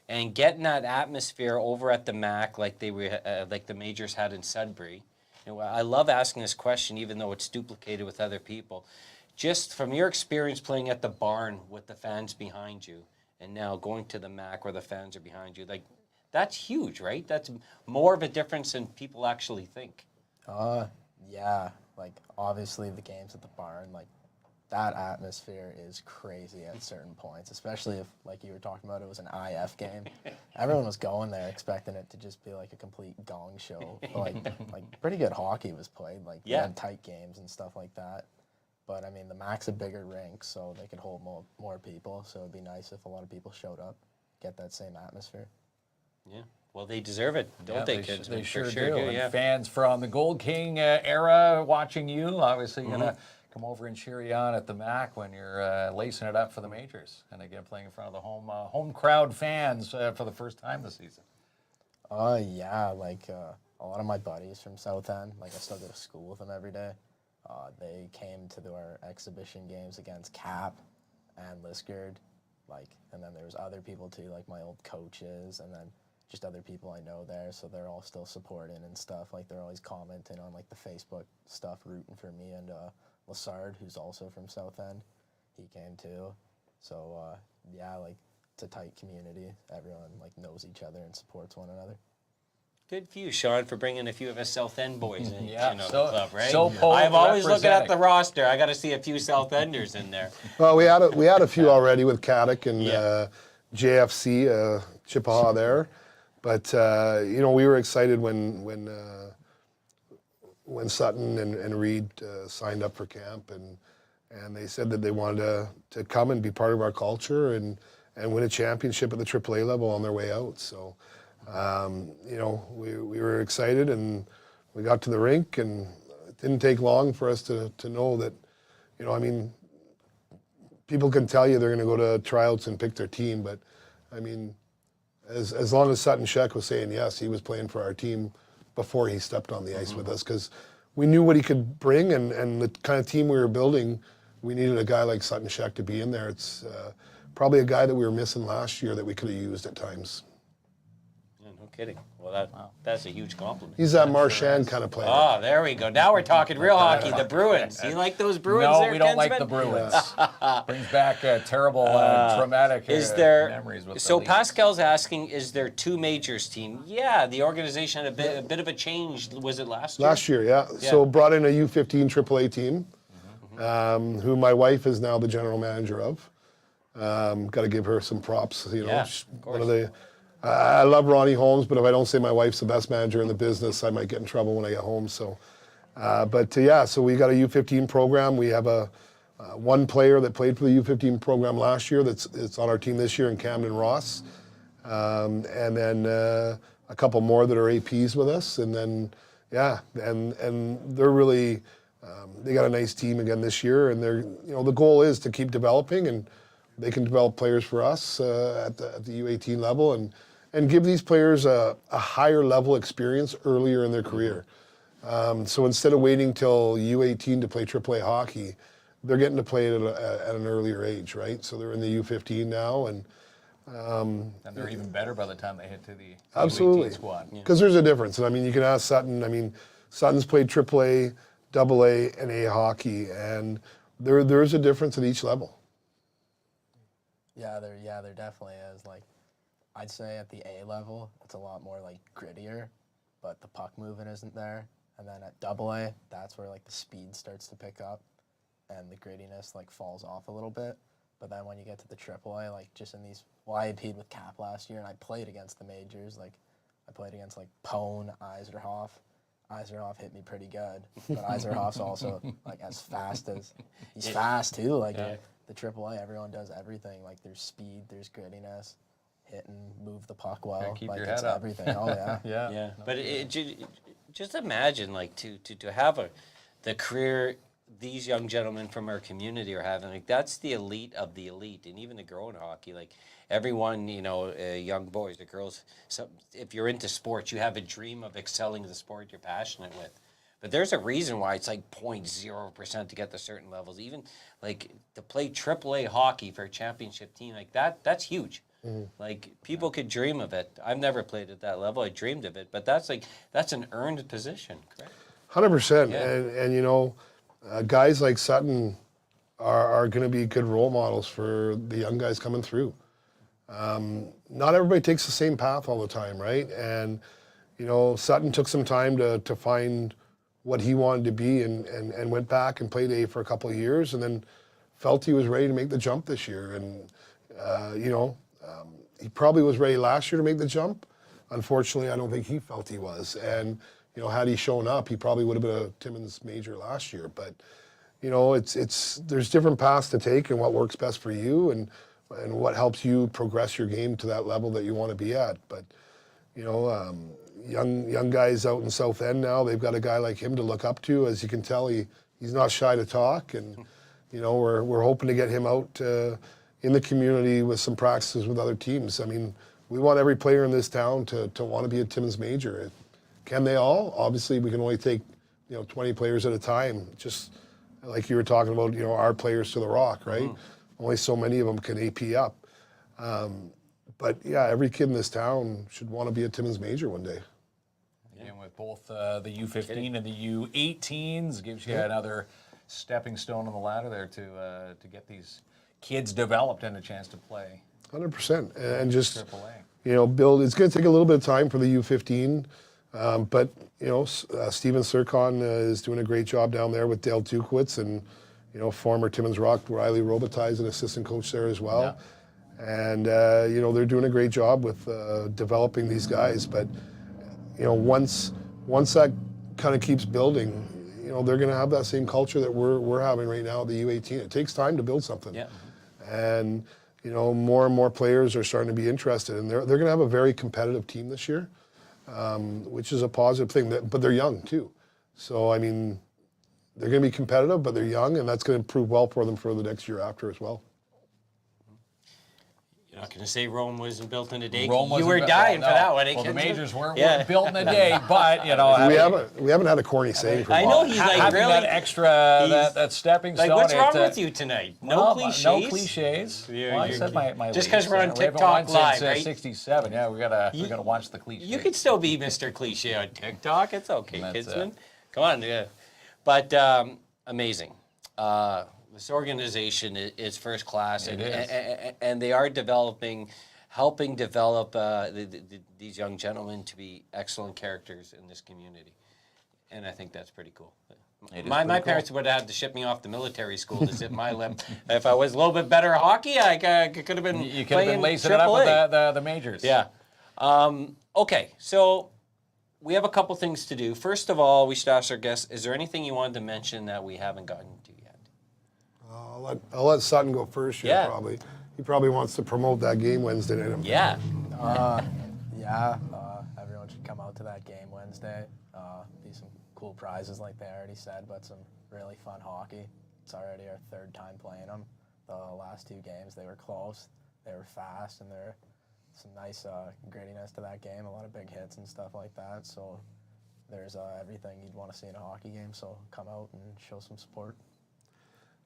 and getting that atmosphere over at the MAC, like like the majors had in Sudbury. I love asking this question, even though it's duplicated with other people. Just from your experience playing at the barn with the fans behind you, and now going to the MAC where the fans are behind you, like. That's huge, right? That's more of a difference than people actually think. Yeah. Like, obviously, the games at the barn, like, that atmosphere is crazy at certain points, especially if, like you were talking about, it was an IF game. Everyone was going there expecting it to just be, like, a complete gong show. But, like pretty good hockey was played. Like, we had tight games and stuff like that. But, I mean, the MAC's a bigger rink, so they could hold more people. So it'd be nice if a lot of people showed up, get that same atmosphere. Yeah, well, they deserve it, don't they, kids? They sure do. And fans from the Gold King era watching you, obviously going to come over and cheer you on at the MAC when you're lacing it up for the majors. And again, playing in front of the home crowd fans for the first time this season. Yeah, like a lot of my buddies from South End, like I still go to school with them every day. They came to our exhibition games against Cap and Liskeard, and then there was other people too, like my old coaches, and then just other people I know there, so they're all still supporting and stuff. Like, they're always commenting on, like, the Facebook stuff, rooting for me. And Lassard, who's also from South End, he came too. So, yeah, like, it's a tight community. Everyone, like, knows each other and supports one another. Good for you, Sean, for bringing a few of us South End boys in, Yeah, the so- club, right? so Paul I'm always looking at the representing. roster. I got to see a few South Enders in there. Well, we had a few already with Caddick and Yeah. JFC, Chippewa there, but you know, we were excited when Sutton and Reed signed up for camp, and they said that they wanted to come and be part of our culture and win a championship at the AAA level on their way out. So, you know, we were excited, and we got to the rink, and it didn't take long for us to know that, you know, I mean, people can tell you they're going to go to tryouts and pick their team, but I mean, as long as Sutton Sheck was saying yes, he was playing for our team before he stepped on the ice with us, because we knew what he could bring, and the kind of team we were building, we needed a guy like Sutton Sheck to be in there. It's probably a guy that we were missing last year that we could have used at times. Yeah, no kidding. Well, that's a huge compliment. He's that Marchand kind of player. Oh, there we go. Now we're talking real hockey. The Bruins. You like those Bruins? No, there, we don't like Kinsman? the Bruins. Brings back terrible, traumatic memories with the So Leafs. Pascal's asking, is there two majors team? Yeah, the organization had a bit of a change. Was it last year? Last year, yeah. So brought in a U15 AAA team, who my wife is now the general manager of. Got to give her some props. You know, Yeah, she's of course. one of the. I love Ronnie Holmes, but if I don't say my wife's the best manager in the business, I might get in trouble when I get home. So, yeah, so we got a U15 program. We have a one player that played for the U15 program last year that's on our team this year in Camden Ross, and then a couple more that are APs with us, and then and they're really they got a nice team again this year, and they're, you know, the goal is to keep developing, and they can develop players for us at the U18 level, and give these players a higher level experience earlier in their career. So instead of waiting till U18 to play AAA hockey, they're getting to play it at an earlier age, right? So they're in the U15 now, and they're even better by the time they hit to the absolutely U18 squad. because there's a difference. And I mean, you can ask Sutton. I mean, Sutton's played AAA, AA, and A hockey, and there's a difference at each level. Yeah, there definitely is. Like, I'd say at the A level, it's a lot more like grittier, but the puck movement isn't there. And then at AA, that's where like the speed starts to pick up, and the grittiness like falls off a little bit. But then when you get to the AAA, like just in these, well, I AP'd with Cap last year, and I played against the majors. Like, I played against like Pone, Eiserhoff. Eiserhoff hit me pretty good, but Eiserhoff's also like as fast as he's fast too. Like the AAA, everyone does everything. Like there's speed, there's grittiness, hit and move the puck well. keep like your it's head up. everything. Oh yeah. Yeah, but just imagine, like, to have the career these young gentlemen from our community are having. Like, that's the elite of the elite, and even the growing hockey. Like, everyone, you know, young boys, the girls. If you're into sports, you have a dream of excelling in the sport you're passionate with. But there's a reason why it's like 0.0% to get to certain levels. Even like to play AAA hockey for a championship team, like that's huge. Like, people could dream of it. I've never played at that level. I dreamed of it, but that's an earned position, correct? 100%. Yeah. And you know, guys like Sutton are going to be good role models for the young guys coming through. Not everybody takes the same path all the time, right? And you know, Sutton took some time to find what he wanted to be, and went back and played A for a couple of years, and then felt he was ready to make the jump this year. And you know, he probably was ready last year to make the jump. Unfortunately, I don't think he felt he was. And you know, had he shown up, he probably would have been a Timmins major last year. But you know, there's different paths to take, and what works best for you, and what helps you progress your game to that level that you want to be at. But you know, young guys out in South End now, they've got a guy like him to look up to. As you can tell, he's not shy to talk, and you know, we're hoping to get him out in the community with some practices with other teams. I mean, we want every player in this town to want to be a Timmins major. Can they all? Obviously, we can only take 20 players at a time. Just like you were talking about, our players to the Rock, right? Only so many of them can AP up. But yeah, every kid in this town should want to be a Timmins major one day. And with both the U15 and the U18s, gives you another stepping stone on the ladder there to get these kids developed and a chance to play 100%. And just, AAA. build. It's going to take a little bit of time for the U15 But Steven Sircon is doing a great job down there with Dale Tukowitz and former Timmins Rock Riley Robitaille is an assistant coach there as well. And they're doing a great job with developing these guys. But once that kind of keeps building, they're going to have that same culture that we're having right now at the U18. It takes time to build something. Yeah. And more and more players are starting to be interested, and they're going to have a very competitive team this year, which is a positive thing. But they're young too, so I mean, they're going to be competitive, but they're young, and that's going to prove well for them for the next year after as well. You're not going to say Rome wasn't built in a day. Rome You wasn't were built- dying well, for no. that one. Well, the majors weren't Yeah. built in a day, but We haven't had a corny saying for a I while. know he's like having really that extra, he's- that stepping stone. like. What's wrong it, with you tonight? No well, cliches. No cliches. You're- Well, I you're- said my just 'cause leads. we're on We haven't TikTok won since, Live, right? '67. Yeah, we gotta watch the cliches. You could still be Mr. Cliche on TikTok. It's okay, That's Kidsman. Come on, yeah. But amazing. This organization is first class, It and, is. and they are helping develop these young gentlemen to be excellent characters in this community, and I think that's pretty cool. It is My pretty parents would have had to ship me off to military school to zip my lip. If I was a little bit better at hockey, I could have been You could have playing been lacing it up AAA. with the majors. Yeah. Okay, so we have a couple things to do. First of all, we should ask our guests, is there anything you wanted to mention that we haven't gotten to yet? I'll let Sutton go first here, Yeah. probably. He probably wants to promote that game Wednesday night. Yeah. Everyone should come out to that game Wednesday. Be some cool prizes, like they already said, but some really fun hockey. It's already our third time playing them. The last two games, they were close, they were fast, and there some nice grittiness to that game. A lot of big hits and stuff like that. So there's everything you'd want to see in a hockey game. So come out and show some support.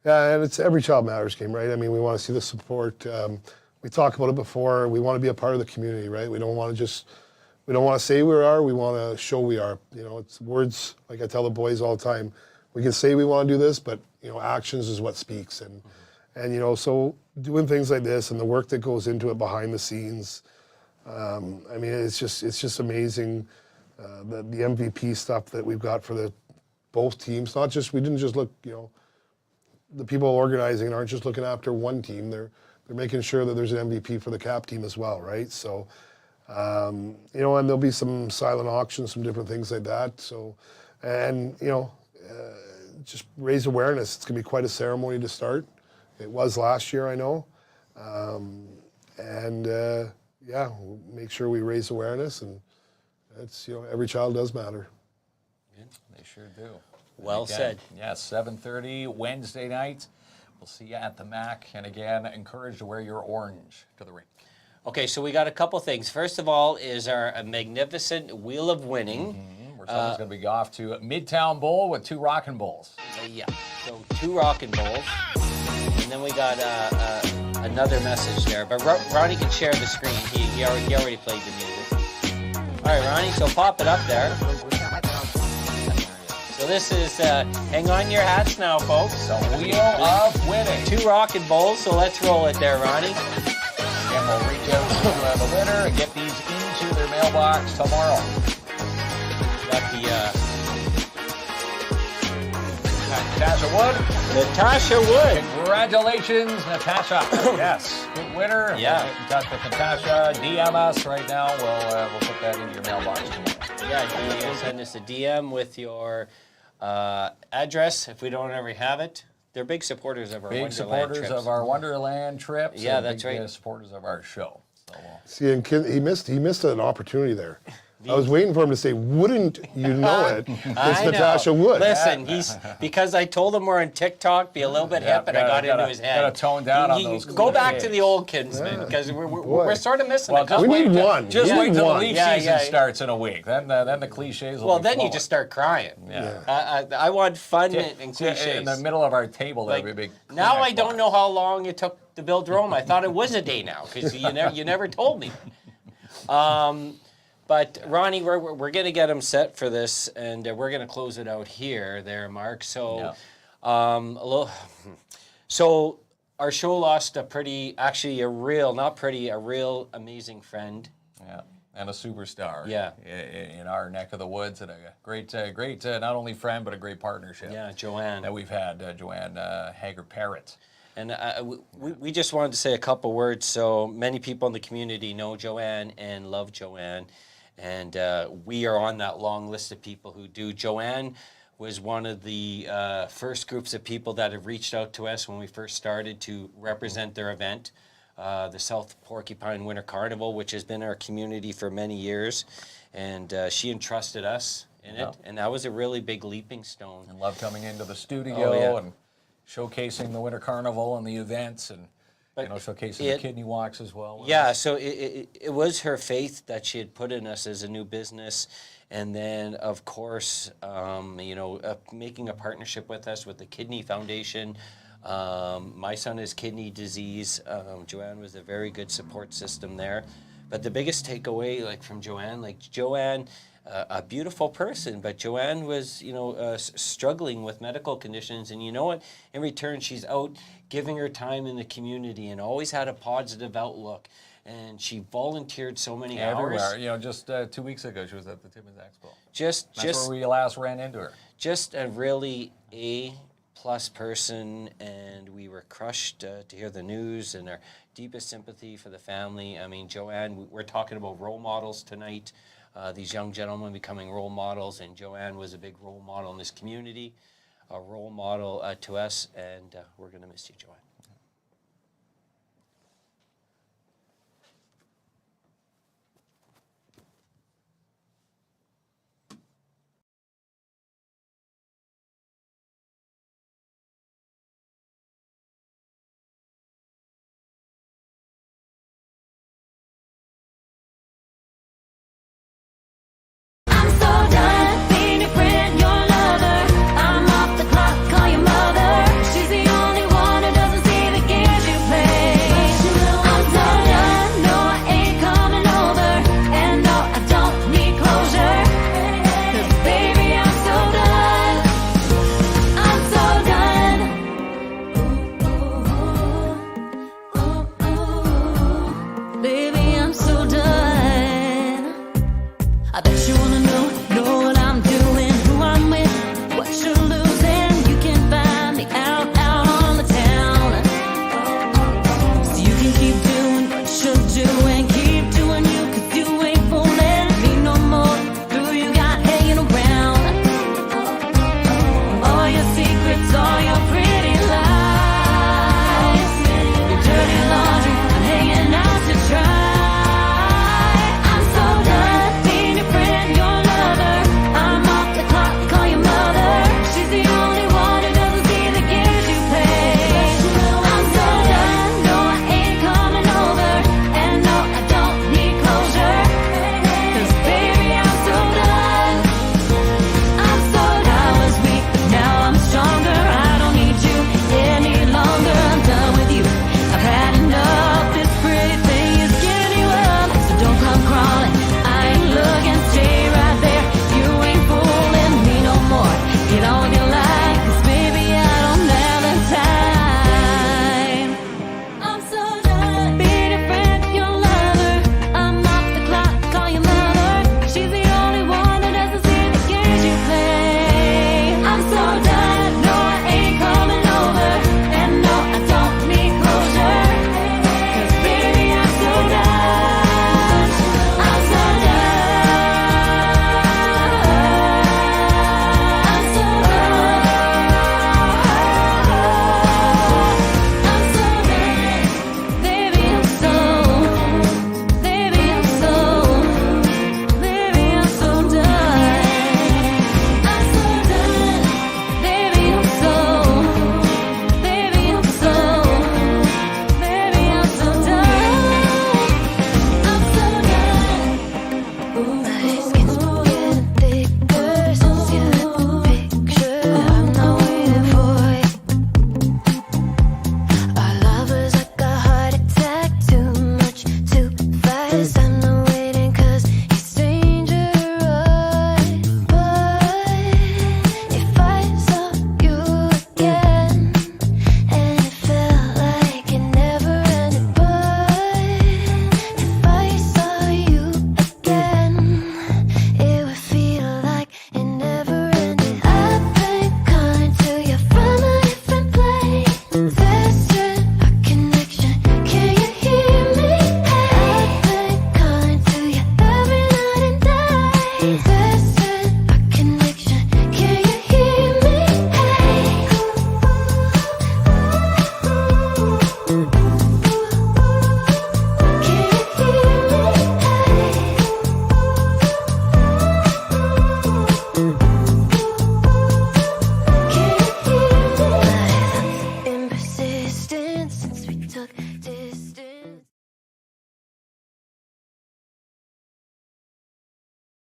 Yeah, and it's every child matters game, right? I mean, we want to see the support. We talked about it before. We want to be a part of the community, right? We don't want to say we are. We want to show we are. It's words, like I tell the boys all the time. We can say we want to do this, but actions is what speaks. And so doing things like this and the work that goes into it behind the scenes, I mean, it's just amazing. The MVP stuff that we've got for both teams. We didn't just look, the people organizing aren't just looking after one team. They're making sure that there's an MVP for the cap team as well, right? So, and there'll be some silent auctions, some different things like that. So, and just raise awareness. It's gonna be quite a ceremony to start. It was last year, I know, we'll make sure we raise awareness, and it's every child does matter. They sure do. Well Again, said. Yeah, 7:30 Wednesday night. We'll see you at the MAC. And again, encouraged to wear your orange to the rink. Okay, so we got a couple things. First of all is our magnificent Wheel of Winning. Where someone's going to be off to Midtown Bowl with 2 Rockin' Bowls. Yeah, so 2 Rockin' Bowls. And then we got another message there. But Ronnie can share the screen. He already played the music. All right, Ronnie, so pop it up there. So this is, hang on your hats now, folks. The Wheel of Winning. 2 Rockin' Bowls, so let's roll it there, Ronnie. Again, we'll reach out to the winner and get these into their mailbox tomorrow. Got the Natasha Wood. Natasha Wood. Congratulations, Natasha. Yes, good winner. Yeah. Get in touch with Natasha. DM us right now. We'll put that into your mailbox tomorrow. Yeah, you can send us a DM with your address if we don't ever have it. They're big supporters of our Big Wonderland supporters trips. of our Wonderland trips. Yeah, and that's big, right. Supporters of our show. So, See, and he missed an opportunity there. I was waiting for him to say, "Wouldn't you know it?" It's I know. Natasha Wood. Listen, because I told him we're on TikTok, be a little bit hip, and I got into his head. Gotta tone down on those Go back to cliches. the old Kinsman, because we're sort of missing a just couple. We need wait till- one. Just We wait need till one. the leaf Yeah, season yeah. starts in a week. Then the cliches will Well, be then you flowing. just start crying. Yeah. I want fun Yeah, and cliches. in the middle of our table, there'll Like, be a big. now I Kleenex don't box. know how long it took to build Rome. I thought it was a day now, because you never told me. But Ronnie, we're going to get him set for this, and we're going to close it out here, there, Mark. So, so our show lost a real amazing friend. Yeah. and a superstar. Yeah. In our neck of the woods, and a great, not only friend but a great partnership. Yeah, Joanne. That we've had, Joanne Hager-Parrott. And we just wanted to say a couple words. So many people in the community know Joanne and love Joanne. And we are on that long list of people who do. Joanne was one of the first groups of people that have reached out to us when we first started to represent their event, the South Porcupine Winter Carnival, which has been our community for many years. And she entrusted us in it. And that was a really big leaping stone. And loved coming into the studio and showcasing the Winter Carnival and the events, and showcasing the kidney walks as well. Yeah, so it was her faith that she had put in us as a new business, and then of course, making a partnership with us with the Kidney Foundation. My son has kidney disease. Joanne was a very good support system there. But the biggest takeaway, from Joanne, a beautiful person, but Joanne was, struggling with medical conditions, and you know what? In return, she's out giving her time in the community and always had a positive outlook. And she volunteered so many hours. Everywhere. Just 2 weeks ago, she was at the Timmins Expo. That's where we last ran into her. Just a really A-plus person, and we were crushed to hear the news, and our deepest sympathy for the family. I mean, Joanne, we're talking about role models tonight. These young gentlemen becoming role models, and Joanne was a big role model in this community, a role model to us, and we're going to miss you, Joanne. I'm so done being your friend, your lover. I'm off the clock, call your mother. She's the only one who doesn't see the games you play. I'm so done, no, I ain't coming over. And no, I don't need closure. 'Cause baby, I'm so done. I'm so done. Baby, I'm so done. I bet you wanna know